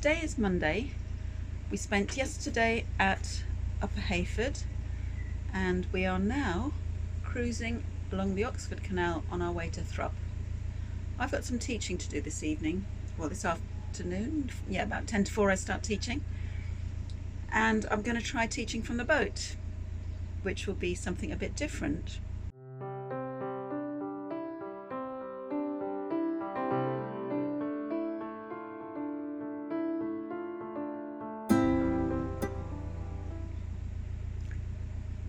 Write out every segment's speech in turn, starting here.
Today is Monday. We spent yesterday at Upper Heyford and we are now cruising along the Oxford Canal on our way to Thrupp. I've got some teaching to do this evening, well this afternoon, yeah, about 10 to 4 I start teaching, and I'm going to try teaching from the boat, which will be something a bit different.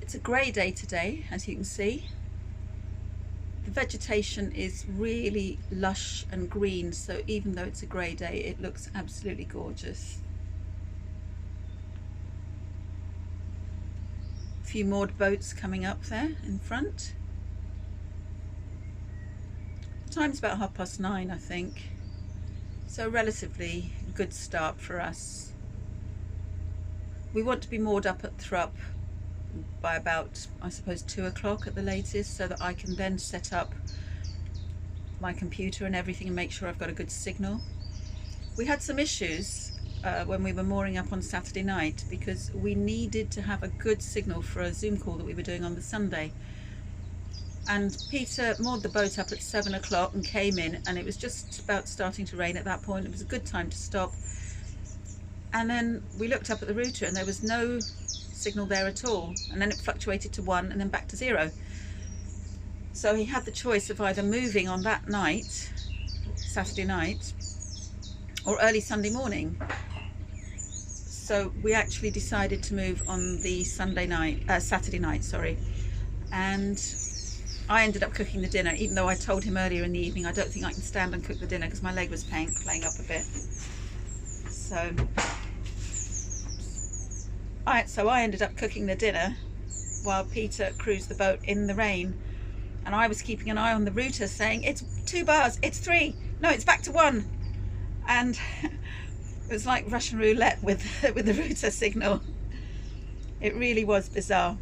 It's a grey day today, as you can see. The vegetation is really lush and green, so even though it's a grey day, it looks absolutely gorgeous. A few moored boats coming up there in front. The time's about 9:30, I think, so a relatively good start for us. We want to be moored up at Thrupp by about, I suppose, 2 o'clock at the latest, so that I can then set up my computer and everything and make sure I've got a good signal. We had some issues when we were mooring up on Saturday night because we needed to have a good signal for a Zoom call that we were doing on the Sunday. And Peter moored the boat up at 7 o'clock and came in, and it was just about starting to rain at that point. It was a good time to stop. And then we looked up at the router and there was no signal there at all, and then it fluctuated to 1 and then back to 0. So he had the choice of either moving on that night, Saturday night, or early Sunday morning. So we actually decided to move on the Saturday night, sorry. And I ended up cooking the dinner, even though I told him earlier in the evening I don't think I can stand and cook the dinner because my leg was playing up a bit. So I ended up cooking the dinner while Peter cruised the boat in the rain, and I was keeping an eye on the router saying, it's 2 bars, it's 3, no, it's back to 1. And it was like Russian roulette with the router signal. It really was bizarre.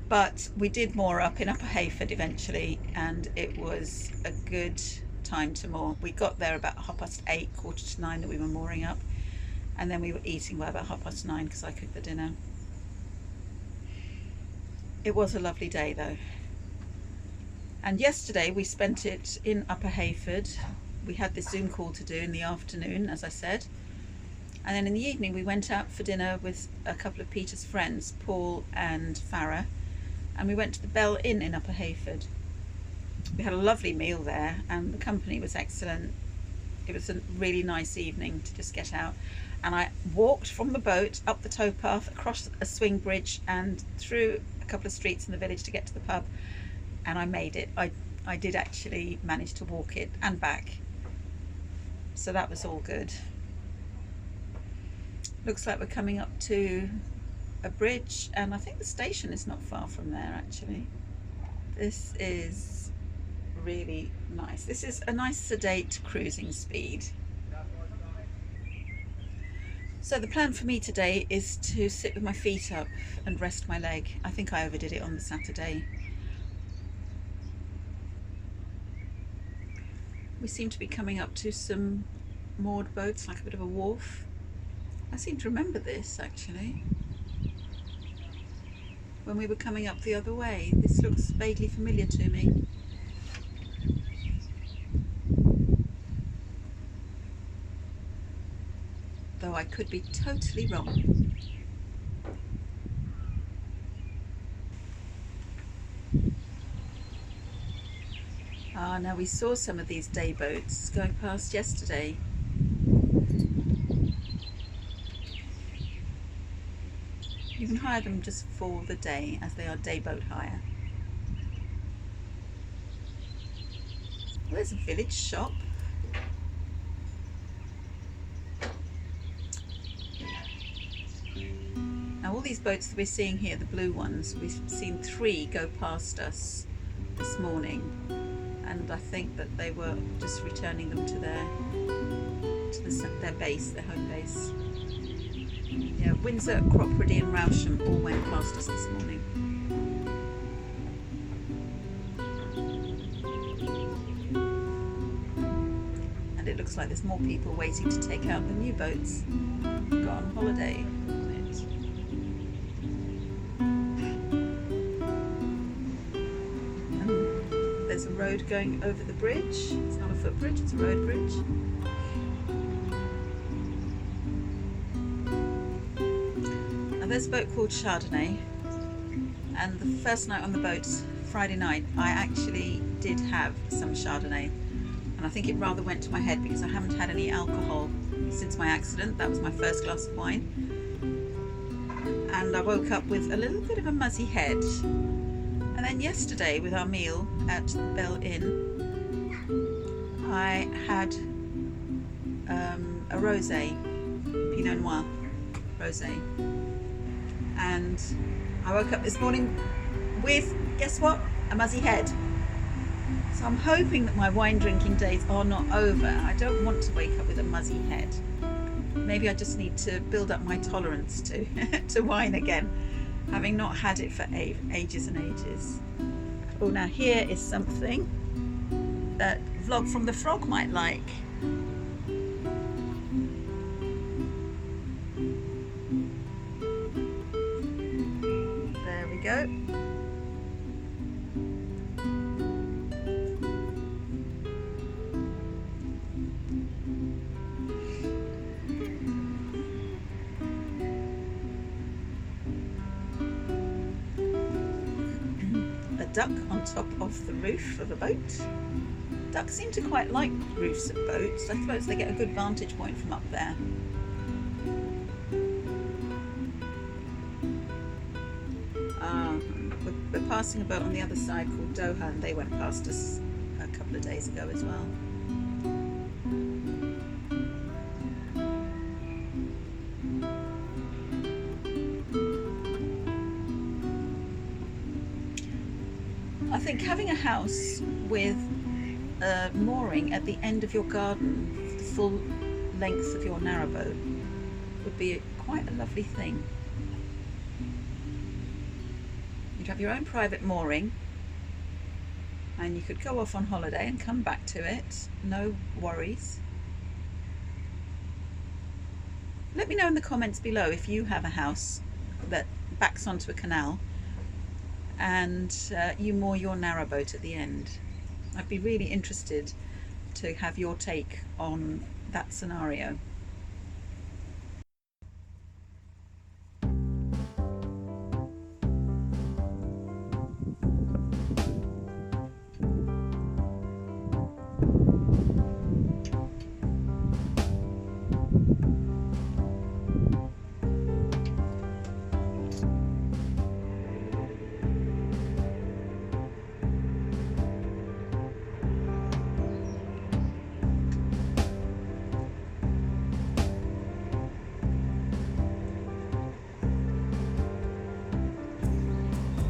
But we did moor up in Upper Heyford eventually, and it was a good time to moor. We got there about 8:30, 8:45 that we were mooring up. And then we were eating by about 9:30 because I cooked the dinner. It was a lovely day though. And yesterday we spent it in Upper Heyford. We had this Zoom call to do in the afternoon, as I said. And then in the evening we went out for dinner with a couple of Peter's friends, Paul and Farah. And we went to the Bell Inn in Upper Heyford. We had a lovely meal there and the company was excellent. It was a really nice evening to just get out. And I walked from the boat up the towpath, across a swing bridge and through a couple of streets in the village to get to the pub, and I made it. I did actually manage to walk it and back, so that was all good. Looks like we're coming up to a bridge, and I think the station is not far from there actually. This is really nice. This is a nice sedate cruising speed. So the plan for me today is to sit with my feet up and rest my leg. I think I overdid it on the Saturday. We seem to be coming up to some moored boats, like a bit of a wharf. I seem to remember this actually. When we were coming up the other way, this looks vaguely familiar to me. Though I could be totally wrong. Now we saw some of these day boats going past yesterday. You can hire them just for the day, as they are day boat hire. Well, there's a village shop. Now all these boats that we're seeing here, the blue ones, we've seen 3 go past us this morning, and I think that they were just returning them to their base, their home base. Yeah, Windsor, Cropredy and Rousham all went past us this morning. looks like there's more people waiting to take out the new boats. Go on holiday on it. And there's a road going over the bridge. It's not a footbridge, it's a road bridge. Now there's a boat called Chardonnay, and the first night on the boat, Friday night, I actually did have some Chardonnay, and I think it rather went to my head because I haven't had any alcohol since my accident. That was my first glass of wine, and I woke up with a little bit of a muzzy head. And then yesterday with our meal at the Bell Inn, I had a rosé, Pinot Noir rosé, and I woke up this morning with, guess what, a muzzy head. So I'm hoping that my wine drinking days are not over. I don't want to wake up with a muzzy head. Maybe I just need to build up my tolerance to to wine again, having not had it for ages and ages. Oh, now here is something that Vlog from the Frog might like. There we go. Duck on top of the roof of a boat. Ducks seem to quite like roofs of boats. I suppose they get a good vantage point from up there. We're passing a boat on the other side called Doha, and they went past us a couple of days ago as well. I think having a house with a mooring at the end of your garden, the full length of your narrowboat, would be quite a lovely thing. You'd have your own private mooring, and you could go off on holiday and come back to it, no worries. Let me know in the comments below if you have a house that backs onto a canal and you moor your narrowboat at the end. I'd be really interested to have your take on that scenario.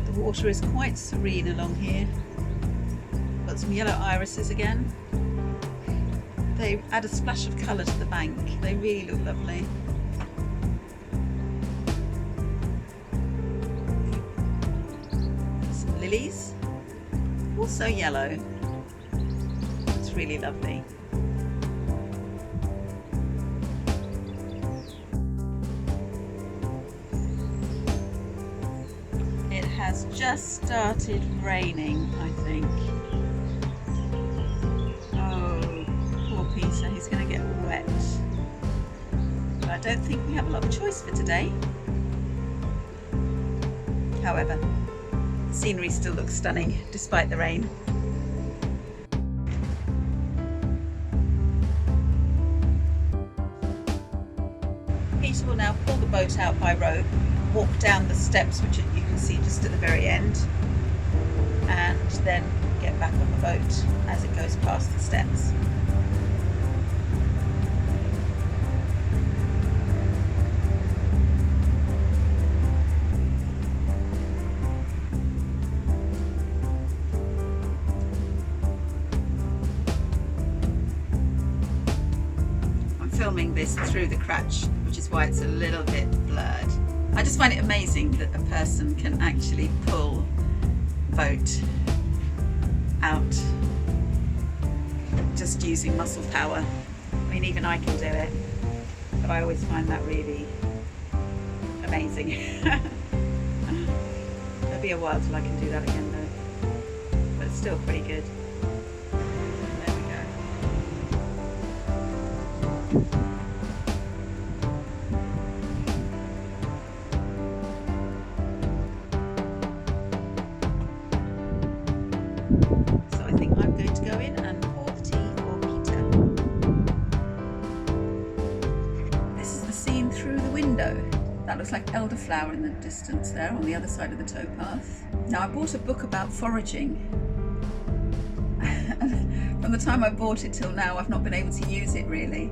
The water is quite serene along here. Got some yellow irises again. They add a splash of colour to the bank. They really look lovely. Some lilies, also yellow. It's really lovely. It has just started raining, I think. Oh, poor Peter, he's going to get wet. But I don't think we have a lot of choice for today. However, the scenery still looks stunning despite the rain. Peter will now pull the boat out by rope, walk down the steps which you can see just at the very end, and then get back on the boat as it goes past the steps. I'm filming this through the crutch, which is why it's a little bit blurred. I just find it amazing that a person can actually pull a boat out just using muscle power. mean, even I can do it, but I always find that really amazing. It'll be a while till I can do that again though, but it's still pretty good. There we go. So I think I'm going to go in and pour the tea for Peter. This is the scene through the window. That looks like elderflower in the distance there on the other side of the towpath. Now I bought a book about foraging. From the time I bought it till now I've not been able to use it really.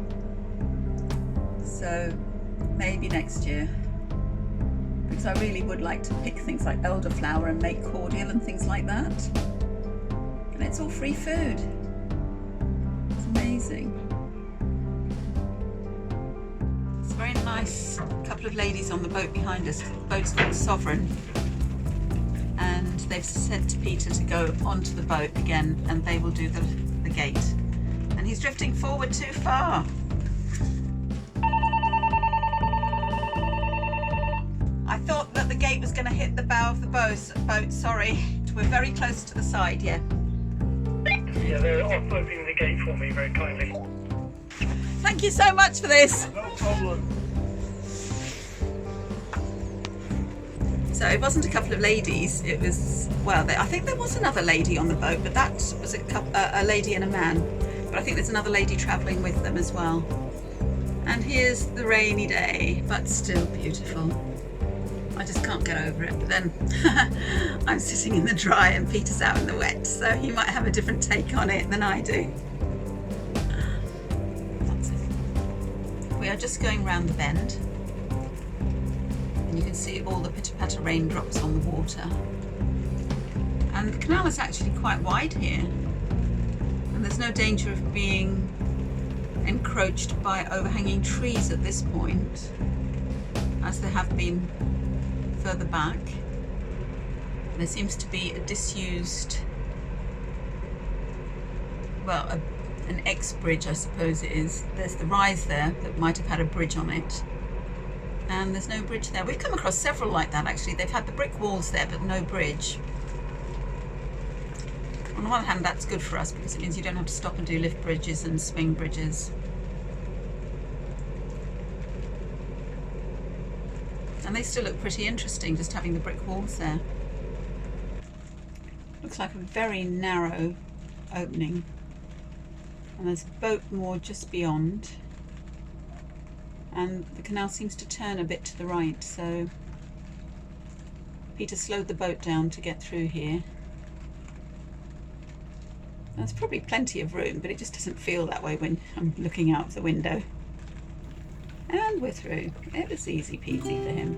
So maybe next year. Because I really would like to pick things like elderflower and make cordial and things like that. And it's all free food. It's amazing. It's a very nice couple of ladies on the boat behind us. The boat's called Sovereign. And they've said to Peter to go onto the boat again and they will do the gate. And he's drifting forward too far. I thought that the gate was going to hit the bow of the boat, sorry. We're very close to the side, yeah. Yeah, they're opening the gate for me very kindly. Thank you so much for this. No problem. So it wasn't a couple of ladies, it was, well, I think there was another lady on the boat, but that was a lady and a man. But I think there's another lady travelling with them as well. And here's the rainy day, but still beautiful. I just can't get over it. But then I'm sitting in the dry and Peter's out in the wet, so he might have a different take on it than I do. That's it. We are just going round the bend. And you can see all the pitter-patter raindrops on the water. And the canal is actually quite wide here. And there's no danger of being encroached by overhanging trees at this point, as there have been further back. There seems to be a disused, well, an ex-bridge I suppose it is. There's the rise there that might have had a bridge on it. And there's no bridge there. We've come across several like that actually. They've had the brick walls there but no bridge. On the one hand that's good for us because it means you don't have to stop and do lift bridges and swing bridges. And they still look pretty interesting just having the brick walls there. Looks like a very narrow opening. And there's a boat moored just beyond. And the canal seems to turn a bit to the right, so Peter slowed the boat down to get through here. There's probably plenty of room, but it just doesn't feel that way when I'm looking out the window. And we're through. It was easy peasy for him.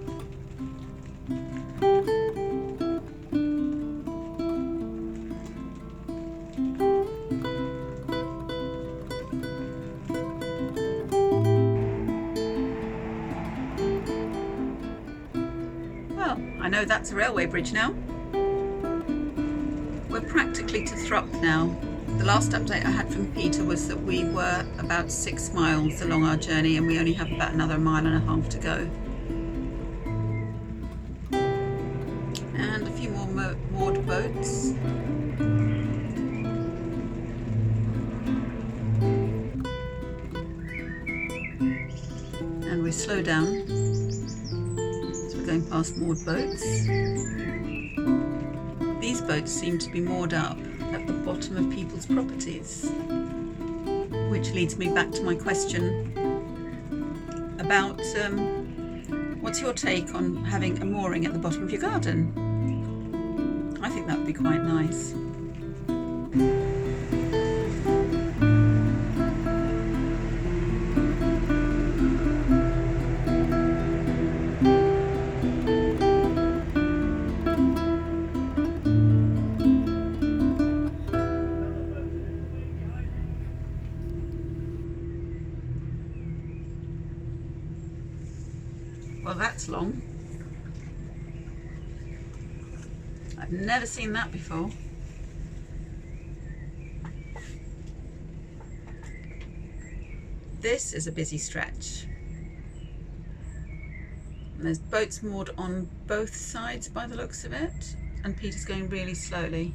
Well, I know that's a railway bridge now. We're practically to Thrupp now. The last update I had from Peter was that we were about 6 miles along our journey and we only have about another 1.5 miles to go. And a few more moored boats. And we slow down as we're going past moored boats. These boats seem to be moored up at the bottom of people's properties, which leads me back to my question about what's your take on having a mooring at the bottom of your garden? I think that would be quite nice. Well, that's long. I've never seen that before. this is a busy stretch. And there's boats moored on both sides by the looks of it, and Peter's going really slowly.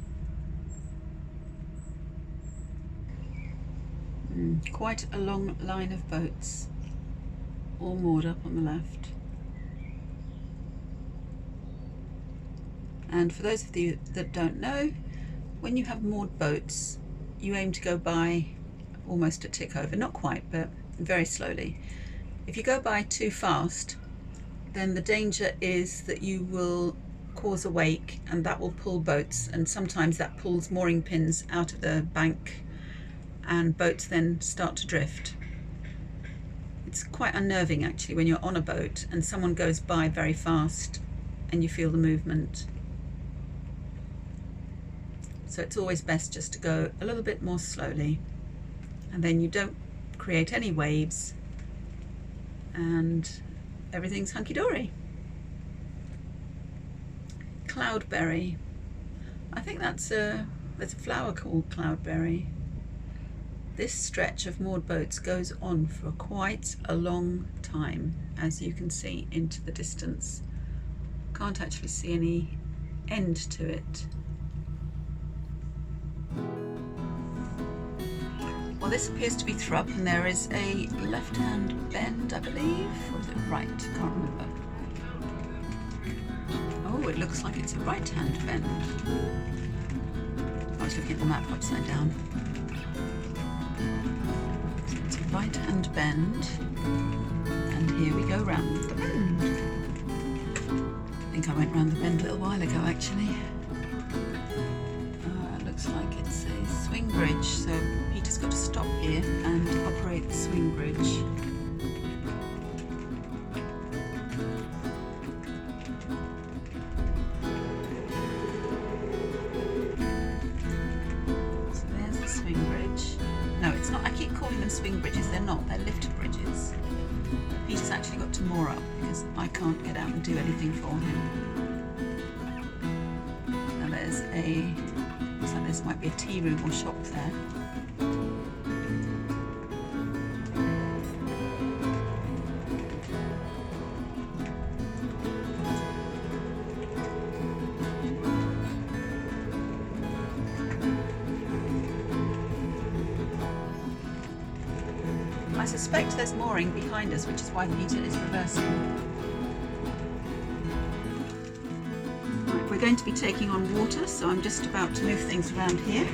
Quite a long line of boats, all moored up on the left. And for those of you that don't know, when you have moored boats, you aim to go by almost a tick over, not quite, but very slowly. If you go by too fast, then the danger is that you will cause a wake, and that will pull boats, and sometimes that pulls mooring pins out of the bank, and boats then start to drift. It's quite unnerving actually when you're on a boat and someone goes by very fast and you feel the movement. So it's always best just to go a little bit more slowly, and then you don't create any waves and everything's hunky-dory. Cloudberry. I think there's a flower called Cloudberry. This stretch of moored boats goes on for quite a long time, as you can see into the distance. Can't actually see any end to it. Well, this appears to be Thrupp, and there is a left-hand bend, I believe, or is it right? Can't remember. Oh, it looks like it's a right-hand bend. I was looking at the map upside down. So it's a right-hand bend, and here we go round the bend. I think I went round the bend a little while ago, actually. Looks like it's a swing bridge, so Peter's got to stop here and operate the swing bridge. So there's the swing bridge. No, it's not. I keep calling them swing bridges. They're not. They're lift bridges. Peter's actually got to moor up because I can't get out and do anything for him. Now there's a... So this might be a tea room or shop there. I suspect there's mooring behind us, which is why Peter is reversing. We're going to be taking on water, so I'm just about to move things around here.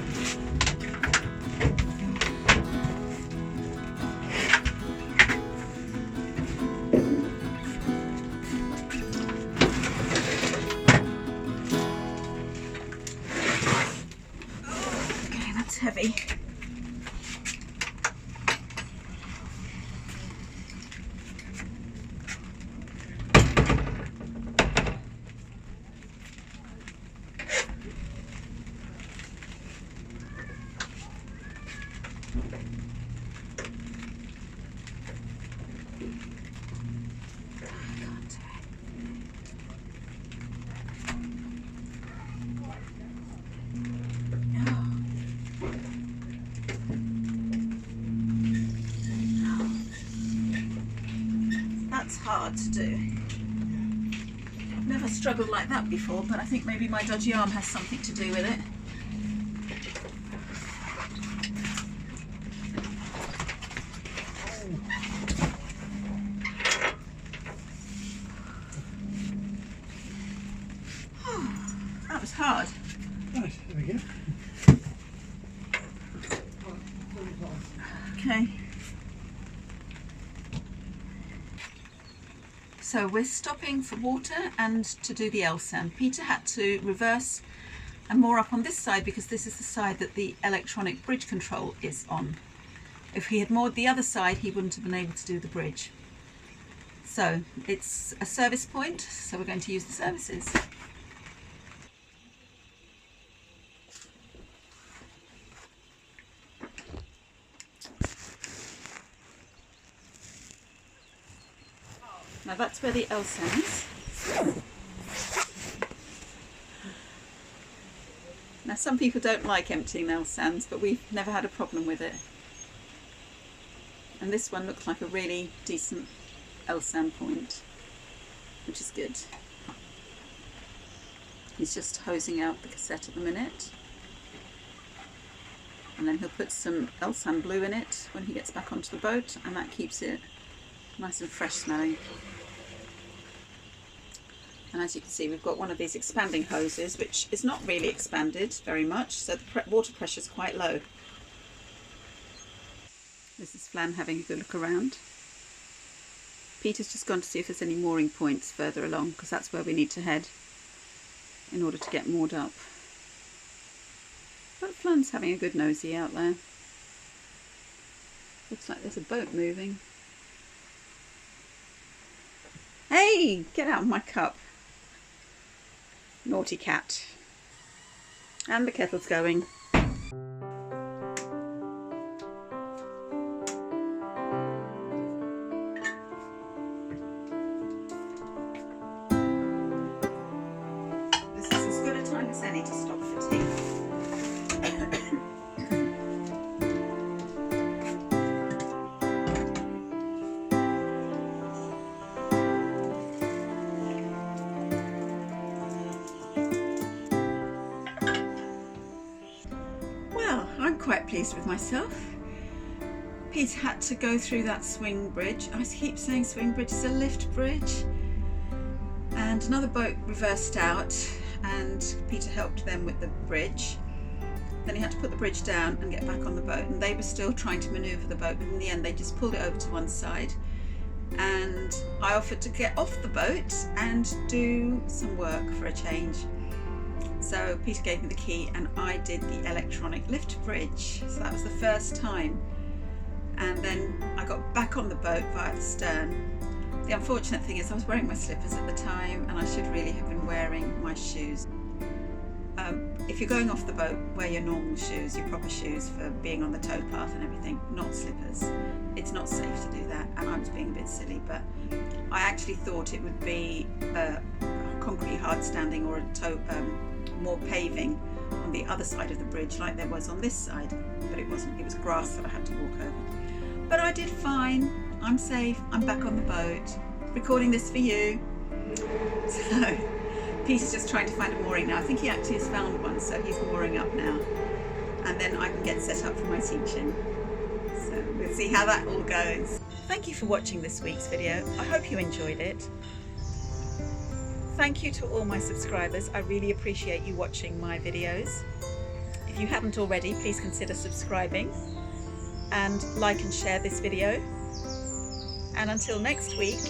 Okay, that's heavy. That's hard to do. I've never struggled like that before, but I think maybe my dodgy arm has something to do with it. That was hard. Right, there we go. Okay. So we're stopping for water and to do the L-sound. Peter had to reverse and moor up on this side because this is the side that the electronic bridge control is on. If he had moored the other side, he wouldn't have been able to do the bridge. So it's a service point, so we're going to use the services. Now that's where the L sounds. Now some people don't like emptying L sands, but we've never had a problem with it. And this one looks like a really decent L-sand point, which is good. He's just hosing out the cassette at the minute. And then he'll put some L-sand blue in it when he gets back onto the boat, and that keeps it nice and fresh smelling. And as you can see, we've got one of these expanding hoses, which is not really expanded very much, so the water pressure is quite low. This is Flan having a good look around. Peter's just gone to see if there's any mooring points further along, because that's where we need to head in order to get moored up. But Flan's having a good nosy out there. Looks like there's a boat moving. Hey, get out of my cup. Naughty cat. And the kettle's going. This is as good a time as any to stop for tea. I'm quite pleased with myself. Pete had to go through that swing bridge. I keep saying swing bridge, it's a lift bridge. And another boat reversed out and Peter helped them with the bridge. Then he had to put the bridge down and get back on the boat, and they were still trying to manoeuvre the boat, but in the end they just pulled it over to one side. And I offered to get off the boat and do some work for a change. So Peter gave me the key and I did the electronic lift bridge. So that was the first time. And then I got back on the boat via the stern. The unfortunate thing is I was wearing my slippers at the time and I should really have been wearing my shoes. If you're going off the boat, wear your normal shoes, your proper shoes for being on the towpath and everything, not slippers. It's not safe to do that, and I was being a bit silly, but I actually thought it would be concrete hard standing or more paving on the other side of the bridge like there was on this side, but it wasn't. It was grass that I had to walk over. But I did fine. I'm safe. I'm back on the boat, recording this for you. So Peter's just trying to find a mooring now. I think he actually has found one, so he's mooring up now. And then I can get set up for my teaching. So we'll see how that all goes. Thank you for watching this week's video. I hope you enjoyed it. Thank you to all my subscribers. I really appreciate you watching my videos. If you haven't already, please consider subscribing and like and share this video. And until next week,